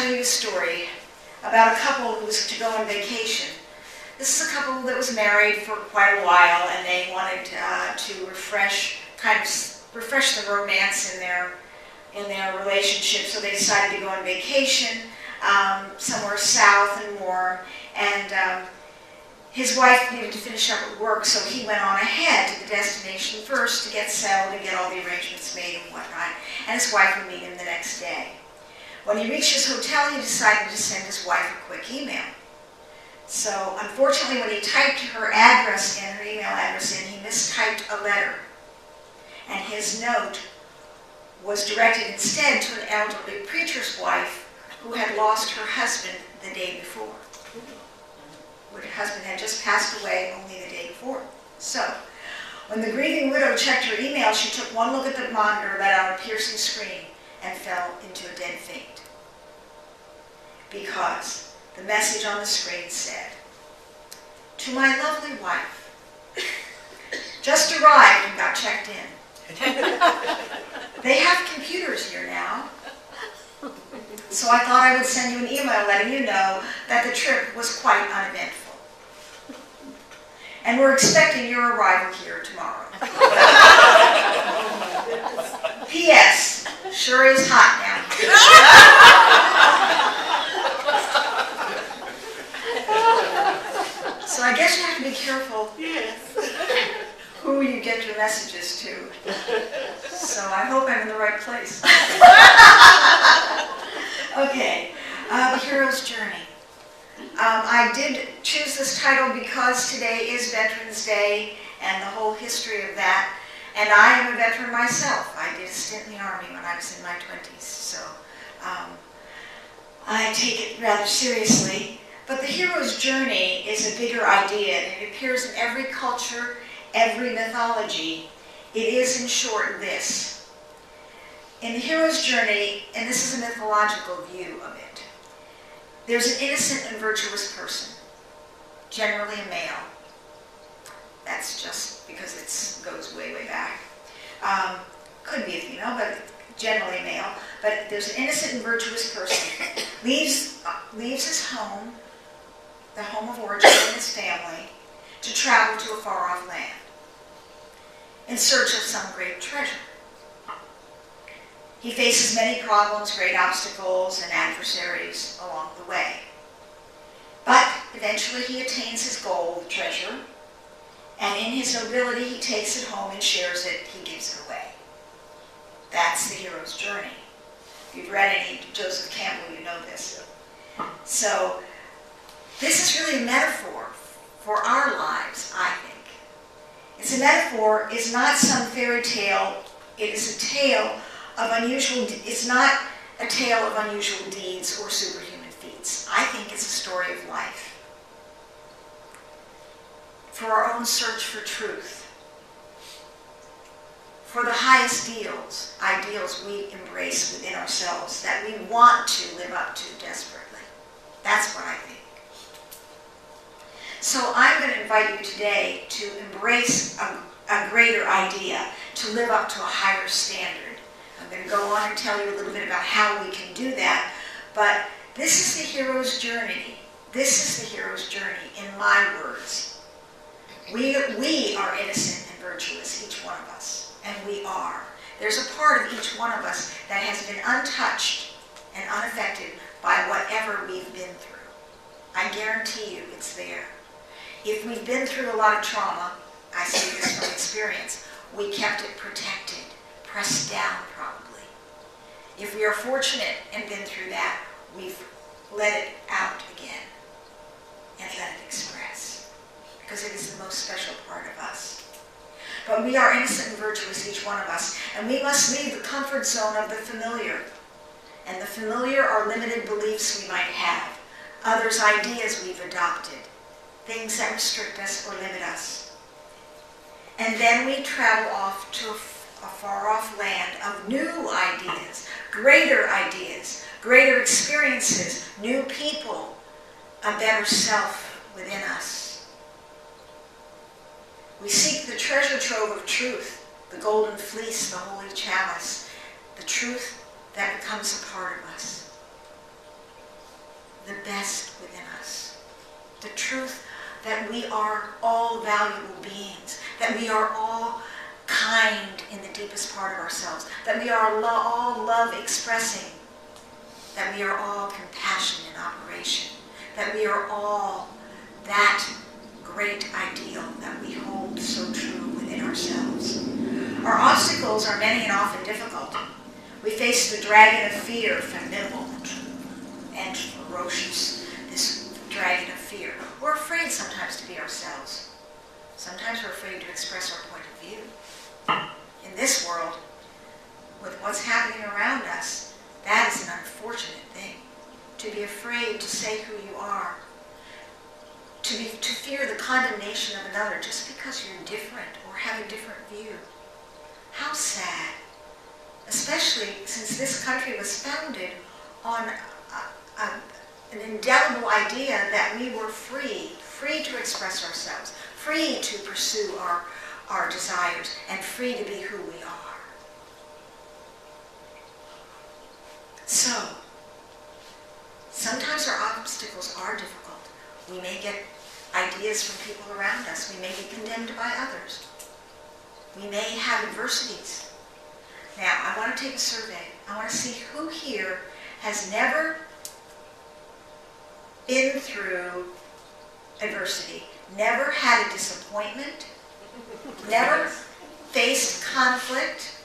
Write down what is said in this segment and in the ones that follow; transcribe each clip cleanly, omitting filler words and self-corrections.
tell you a story about a couple who was to go on vacation. This is a couple that was married for quite a while, and they wanted to refresh the romance in their relationship. So they decided to go on vacation somewhere south and warm. And his wife needed to finish up at work, so he went on ahead to the destination first to get settled and get all the arrangements made and whatnot. And his wife would meet him the next day. When he reached his hotel, he decided to send his wife a quick email. So, unfortunately, when he typed her address in, her email address in, he mistyped a letter. And his note was directed instead to an elderly preacher's wife who had lost her husband the day before. Her husband had just passed away only the day before. So, when the grieving widow checked her email, she took one look at the monitor, let out a piercing scream, and fell into a dead faint. Because the message on the screen said, "To my lovely wife, just arrived and got checked in. They have computers here now. So I thought I would send you an email letting you know that the trip was quite uneventful. And we're expecting your arrival here tomorrow. P.S. Sure is hot down here." So I guess you have to be careful who you get your messages to. So I hope I'm in the right place. Okay, The Hero's Journey. I did choose this title because today is Veterans Day and the whole history of that. And I am a veteran myself. I did a stint in the Army when I was in my 20s, so I take it rather seriously. But the hero's journey is a bigger idea, and it appears in every culture, every mythology. It is, in short, this. In the hero's journey, and this is a mythological view of it, there's an innocent and virtuous person, generally a male. That's just because it goes way, way back. Could be a female, but generally a male. But there's an innocent and virtuous person. Leaves his home, the home of origin and his family, to travel to a far-off land in search of some great treasure. He faces many problems, great obstacles, and adversaries along the way. But eventually he attains his goal, the treasure, and in his nobility he takes it home and shares it, he gives it away. That's the hero's journey. If you've read any Joseph Campbell, you know this. So this is really a metaphor for our lives, I think. It's a metaphor, it's not some fairy tale, it is a tale of unusual, it's not a tale of unusual deeds or superhuman feats. I think it's a story of life. For our own search for truth. For the highest ideals we embrace within ourselves that we want to live up to desperately. That's what I think. So I'm going to invite you today to embrace a greater idea, to live up to a higher standard. I'm going to go on and tell you a little bit about how we can do that, but this is the hero's journey. This is the hero's journey, in my words. We are innocent and virtuous, each one of us, and we are. There's a part of each one of us that has been untouched and unaffected by whatever we've been through. I guarantee you it's there. If we've been through a lot of trauma, I say this from experience, we kept it protected, pressed down probably. If we are fortunate and been through that, we've let it out again and let it express, because it is the most special part of us. But we are innocent and virtuous, each one of us, and we must leave the comfort zone of the familiar. And the familiar are limited beliefs we might have, others' ideas we've adopted, things that restrict us or limit us. And then we travel off to a far-off land of new ideas, greater experiences, new people, a better self within us. We seek the treasure trove of truth, the golden fleece, the holy chalice, the truth that becomes a part of us. the best within us. The truth that we are all valuable beings, that we are all kind in the deepest part of ourselves, that we are all love expressing, that we are all compassion in operation, that we are all that great ideal that we hold so true within ourselves. Our obstacles are many and often difficult. We face the dragon of fear, vernibbeld and ferocious, this dragon of fear. We're afraid sometimes to be ourselves. Sometimes we're afraid to express our point of view. In this world, with what's happening around us, that is an unfortunate thing. To be afraid to say who you are, to fear the condemnation of another just because you're different or have a different view. How sad. Especially since this country was founded on an indelible idea that we were free to express ourselves, free to pursue our desires, and free to be who we are. So, sometimes our obstacles are difficult. We may get ideas from people around us. We may be condemned by others. We may have adversities. Now, I want to take a survey. I want to see who here has never been through adversity, never had a disappointment, never faced conflict,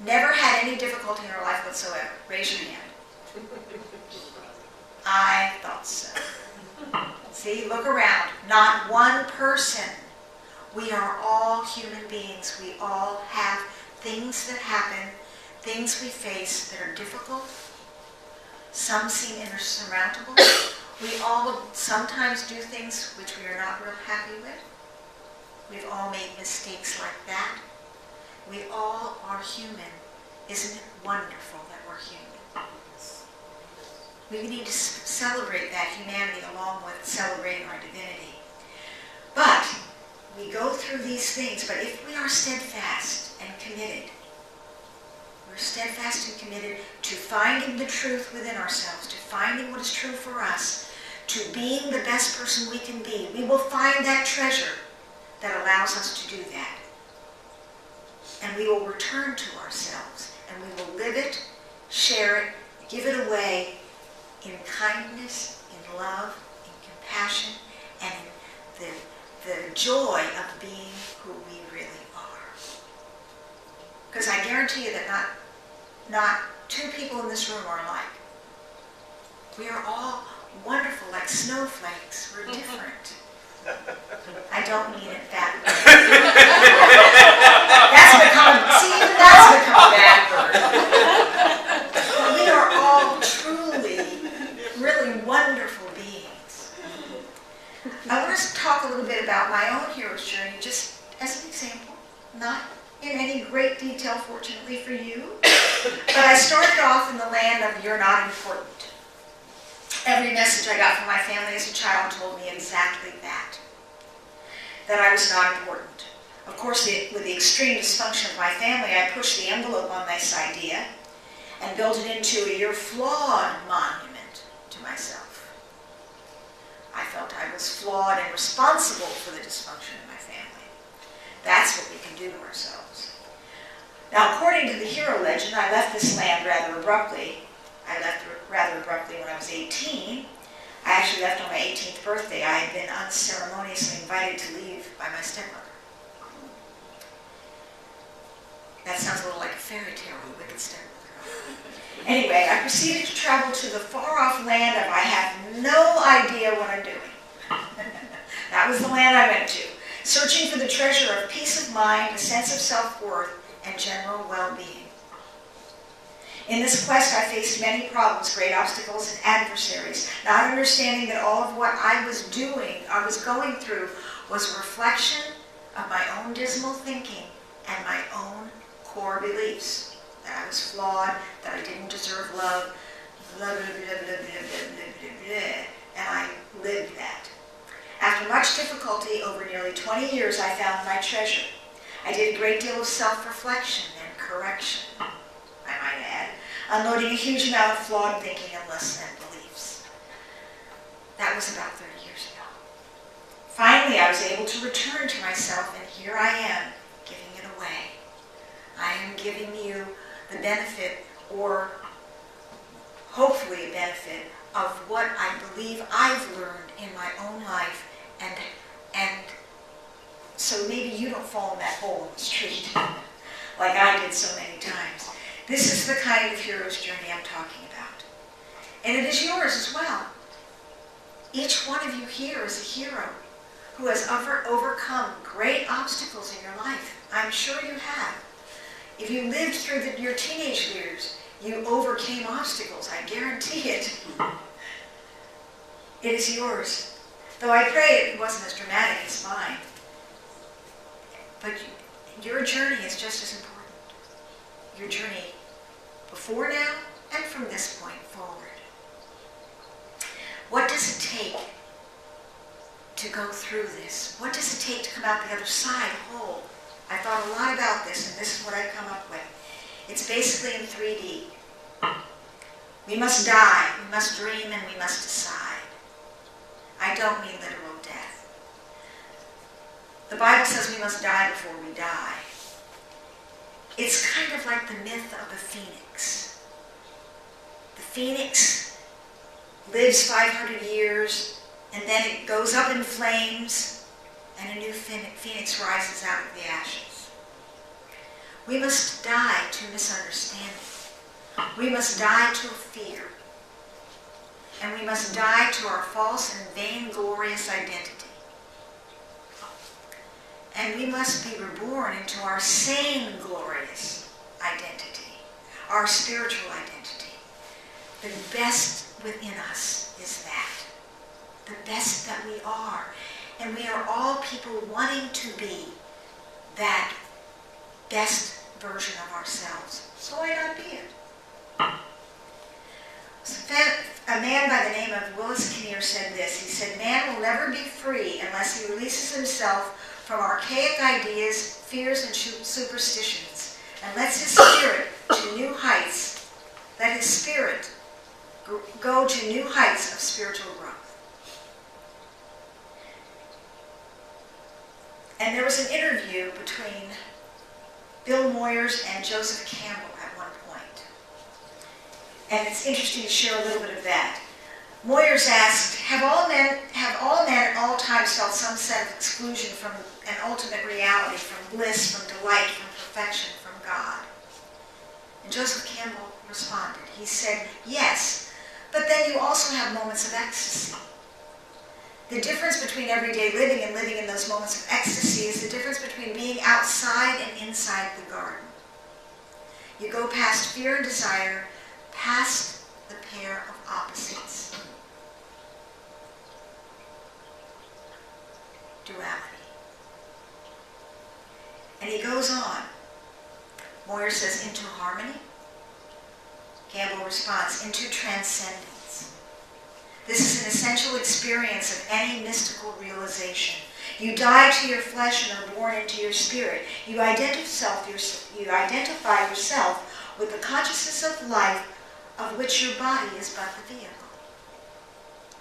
never had any difficulty in her life whatsoever. Raise your hand. I thought so. See, look around. Not one person. We are all human beings. We all have things that happen, things we face that are difficult. Some seem insurmountable. We all sometimes do things which we are not real happy with. We've all made mistakes like that. We all are human. Isn't it wonderful that we're human? We need to celebrate that humanity along with celebrating our divinity. But we go through these things, but if we are steadfast and committed, we're steadfast and committed to finding the truth within ourselves, to finding what is true for us, to being the best person we can be, we will find that treasure that allows us to do that. And we will return to ourselves, and we will live it, share it, give it away in kindness, in love, in compassion, and in the joy of being who we really are. Because I guarantee you that not two people in this room are alike. We are all wonderful, like snowflakes. We're different. I don't mean it that way. That's become bad word. We are all truly, really wonderful beings. I want to talk a little bit about my own hero's journey, just as an example. Not in any great detail, fortunately for you. But I started off in the land of you're not important. Every message I got from my family as a child told me exactly that I was not important. Of course, with the extreme dysfunction of my family, I pushed the envelope on this idea and built it into a you're flawed monument to myself. I felt I was flawed and responsible for the dysfunction of my family. That's what we can do to ourselves. Now, according to the hero legend, I left this land rather abruptly. I left rather abruptly when I was 18. I actually left on my 18th birthday. I had been unceremoniously invited to leave by my stepmother. That sounds a little like a fairy tale of a wicked stepmother. Anyway, I proceeded to travel to the far-off land of I have no idea what I'm doing. That was the land I went to, searching for the treasure of peace of mind, a sense of self-worth, and general well-being. In this quest, I faced many problems, great obstacles, and adversaries, not understanding that all of what I was going through, was a reflection of my own dismal thinking and my own core beliefs. That I was flawed, that I didn't deserve love, blah, blah, blah, blah, blah, blah, blah, blah, and I lived that. After much difficulty over nearly 20 years, I found my treasure. I did a great deal of self-reflection and correction, I might add, unloading a huge amount of flawed thinking and less than beliefs. That was about 30 years ago. Finally, I was able to return to myself, and here I am, giving it away. I am giving you the benefit, or hopefully a benefit, of what I believe I've learned in my own life, and so maybe you don't fall in that hole in the street like I did so many times. This is the kind of hero's journey I'm talking about. And it is yours as well. Each one of you here is a hero who has overcome great obstacles in your life. I'm sure you have. If you lived through your teenage years, you overcame obstacles. I guarantee it. It is yours. Though I pray it wasn't as dramatic as mine. But your journey is just as important. Your journey before now and from this point forward. What does it take to go through this? What does it take to come out the other side whole? I thought a lot about this, and this is what I've come up with. It's basically in 3D. We must die, we must dream, and we must decide. I don't mean literal death. The Bible says we must die before we die. It's kind of like the myth of the phoenix. The phoenix lives 500 years, and then it goes up in flames, and a new phoenix rises out of the ashes. We must die to misunderstanding. We must die to fear. And we must die to our false and vainglorious identity. And we must be reborn into our sane, glorious identity, our spiritual identity. The best within us is that. The best that we are. And we are all people wanting to be that best version of ourselves. So why not be it? A man by the name of Willis Kinnear said this. He said, "Man will never be free unless he releases himself from archaic ideas, fears, and superstitions, and lets his spirit to new heights. Let his spirit go to new heights of spiritual growth." And there was an interview between Bill Moyers and Joseph Campbell at one point. And it's interesting to share a little bit of that. Moyers asked, have all men at all times felt some sense of exclusion from an ultimate reality, from bliss, from delight, from perfection, from God? And Joseph Campbell responded. He said, yes, but then you also have moments of ecstasy. The difference between everyday living and living in those moments of ecstasy is the difference between being outside and inside the garden. You go past fear and desire, past the pair of opposites. Duality. And he goes on. Moyer says, into harmony. Campbell responds, into transcendence. This is an essential experience of any mystical realization. You die to your flesh and are born into your spirit. You identify yourself with the consciousness of life of which your body is but the vehicle.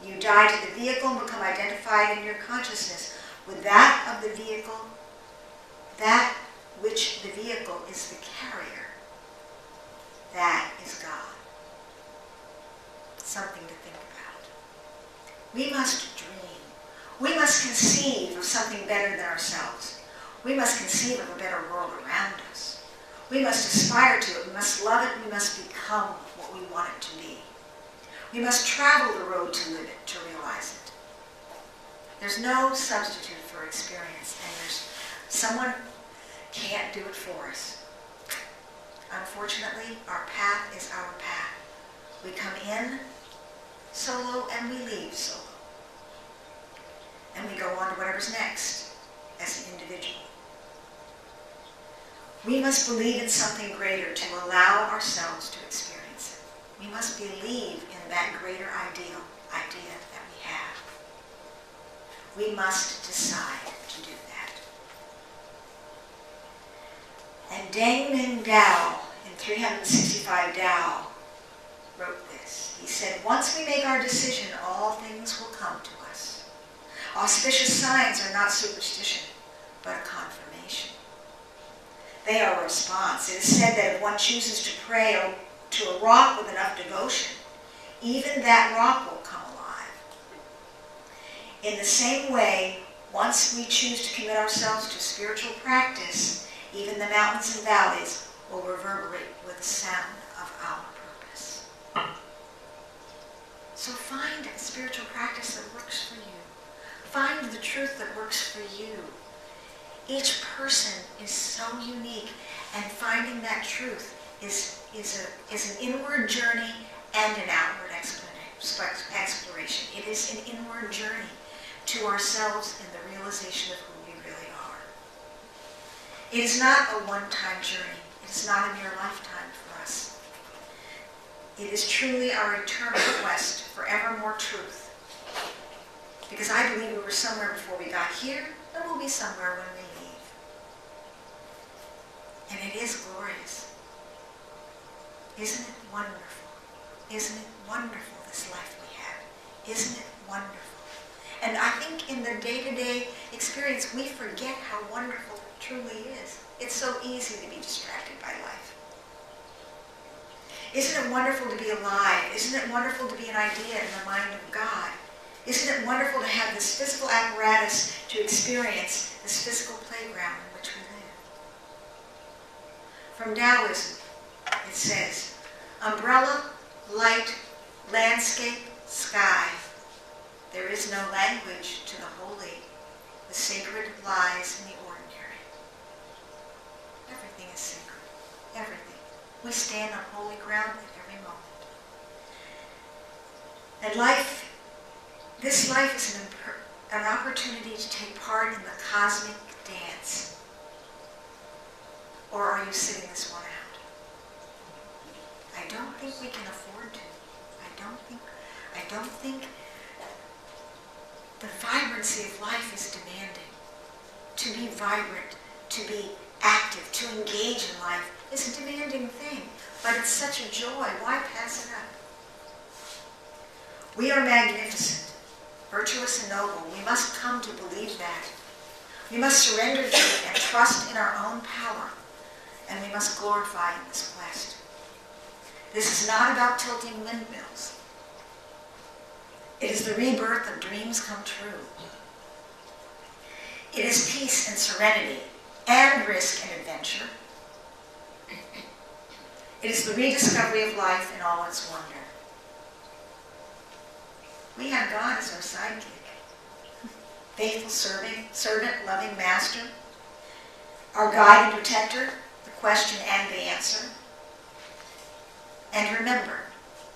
You die to the vehicle and become identified in your consciousness with that of the vehicle, that which the vehicle is the carrier. That is God. Something to think about. We must dream. We must conceive of something better than ourselves. We must conceive of a better world around us. We must aspire to it. We must love it. We must become what we want it to be. We must travel the road to live it, to realize it. There's no substitute for experience, and someone can't do it for us. Unfortunately, our path is our path. We come in solo and we leave solo. And we go on to whatever's next as an individual. We must believe in something greater to allow ourselves to experience it. We must believe in that greater idea that we have. We must decide to do that. And Deng Ming Dao, in 365 Dao, wrote this. He said, once we make our decision, all things will come to us. Auspicious signs are not superstition, but a confirmation. They are a response. It is said that if one chooses to pray to a rock with enough devotion, even that rock will come alive. In the same way, once we choose to commit ourselves to spiritual practice, even the mountains and valleys will reverberate with the sound of our purpose. So find a spiritual practice that works for you. Find the truth that works for you. Each person is so unique, and finding that truth is an inward journey and an outward exploration. It is an inward journey to ourselves and the realization of who we really are. It is not a one-time journey. It is not a mere lifetime for us. It is truly our eternal quest for ever more truth. Because I believe we were somewhere before we got here, and we'll be somewhere when we leave. And it is glorious. Isn't it wonderful? Isn't it wonderful, this life we have? Isn't it wonderful? And I think in the day-to-day experience, we forget how wonderful it truly is. It's so easy to be distracted by life. Isn't it wonderful to be alive? Isn't it wonderful to be an idea in the mind of God? Isn't it wonderful to have this physical apparatus to experience this physical playground in which we live? From Taoism, it says, umbrella, light, landscape, sky. There is no language to the holy. The sacred lies in the ordinary. Everything is sacred. Everything. We stand on holy ground at every moment. And this life is an opportunity to take part in the cosmic dance. Or are you sitting this one out? I don't think we can afford to. I don't think the vibrancy of life is demanding. To be vibrant, to be active, to engage in life is a demanding thing, but it's such a joy. Why pass it up? We are magnificent, virtuous and noble. We must come to believe that. We must surrender to it and trust in our own power, and we must glorify in this quest. This is not about tilting windmills. It is the rebirth of dreams come true. It is peace and serenity and risk and adventure. It is the rediscovery of life in all its wonder. We have God as our sidekick, faithful servant, loving master, our guide and protector, the question and the answer. And remember,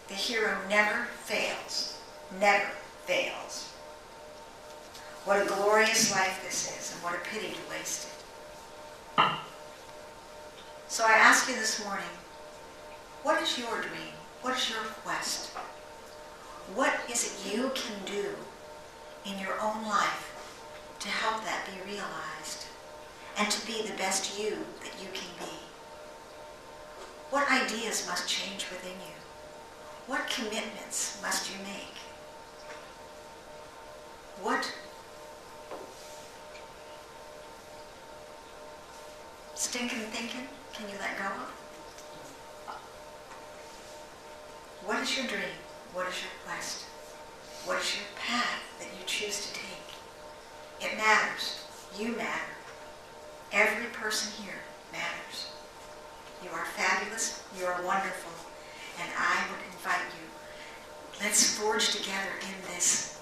the hero never fails. Never fails. What a glorious life this is, and what a pity to waste it. So I ask you this morning, what is your dream? What is your quest? What is it you can do in your own life to help that be realized and to be the best you that you can be? What ideas must change within you? What commitments must you make? What stinking thinking can you let go of? What is your dream? What is your quest? What is your path that you choose to take? It matters. You matter. Every person here matters. You are fabulous. You are wonderful. And I would invite you, let's forge together in this